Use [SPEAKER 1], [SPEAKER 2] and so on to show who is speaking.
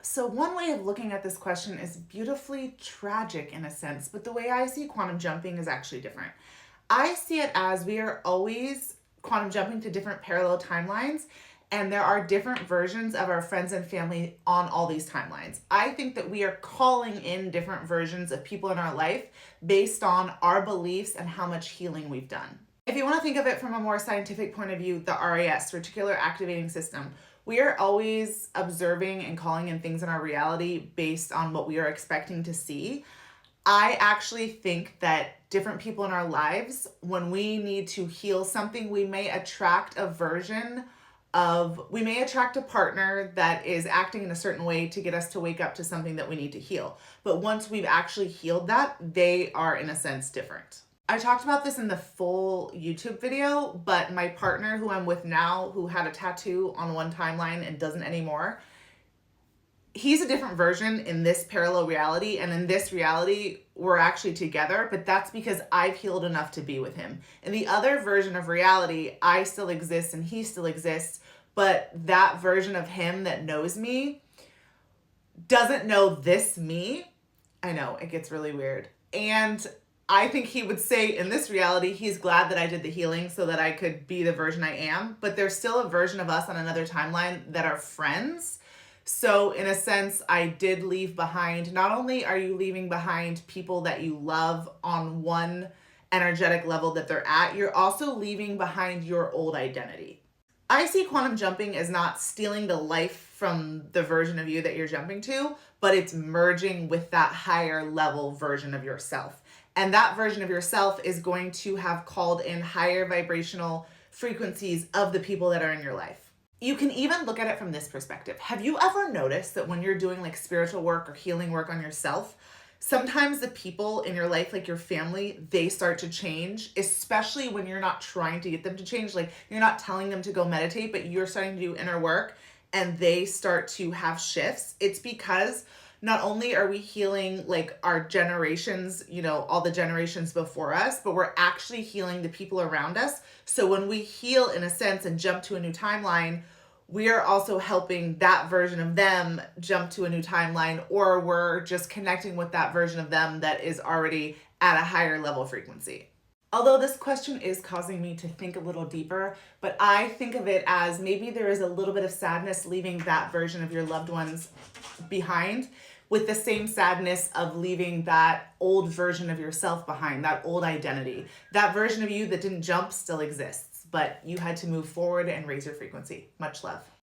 [SPEAKER 1] So, one way of looking at this question is beautifully tragic in a sense, but the way I see quantum jumping is actually different. I see it as we are always quantum jumping to different parallel timelines, and there are different versions of our friends and family on all these timelines. I think that we are calling in different versions of people in our life based on our beliefs and how much healing we've done. If you want to think of it from a more scientific point of view, the RAS, reticular activating system, we are always observing and calling in things in our reality based on what we are expecting to see. I actually think that different people in our lives, when we need to heal something, we may attract we may attract a partner that is acting in a certain way to get us to wake up to something that we need to heal. But once we've actually healed that, they are in a sense different. I talked about this in the full YouTube video, but my partner who I'm with now, who had a tattoo on one timeline and doesn't anymore, he's a different version in this parallel reality. And in this reality, we're actually together, but that's because I've healed enough to be with him. In the other version of reality, I still exist and he still exists, but that version of him that knows me doesn't know this me. I know, it gets really weird. And I think he would say in this reality, he's glad that I did the healing so that I could be the version I am. But there's still a version of us on another timeline that are friends. So in a sense, I did leave behind, not only are you leaving behind people that you love on one energetic level that they're at, you're also leaving behind your old identity. I see quantum jumping as not stealing the life from the version of you that you're jumping to, but it's merging with that higher level version of yourself. And that version of yourself is going to have called in higher vibrational frequencies of the people that are in your life. You can even look at it from this perspective. Have you ever noticed that when you're doing like spiritual work or healing work on yourself, sometimes the people in your life, like your family, they start to change, especially when you're not trying to get them to change. Like you're not telling them to go meditate, but you're starting to do inner work and they start to have shifts. It's because not only are we healing like our generations, all the generations before us, but we're actually healing the people around us. So when we heal in a sense and jump to a new timeline, we are also helping that version of them jump to a new timeline, or we're just connecting with that version of them that is already at a higher level frequency. Although this question is causing me to think a little deeper, but I think of it as maybe there is a little bit of sadness leaving that version of your loved ones behind, with the same sadness of leaving that old version of yourself behind, that old identity. That version of you that didn't jump still exists, but you had to move forward and raise your frequency. Much love.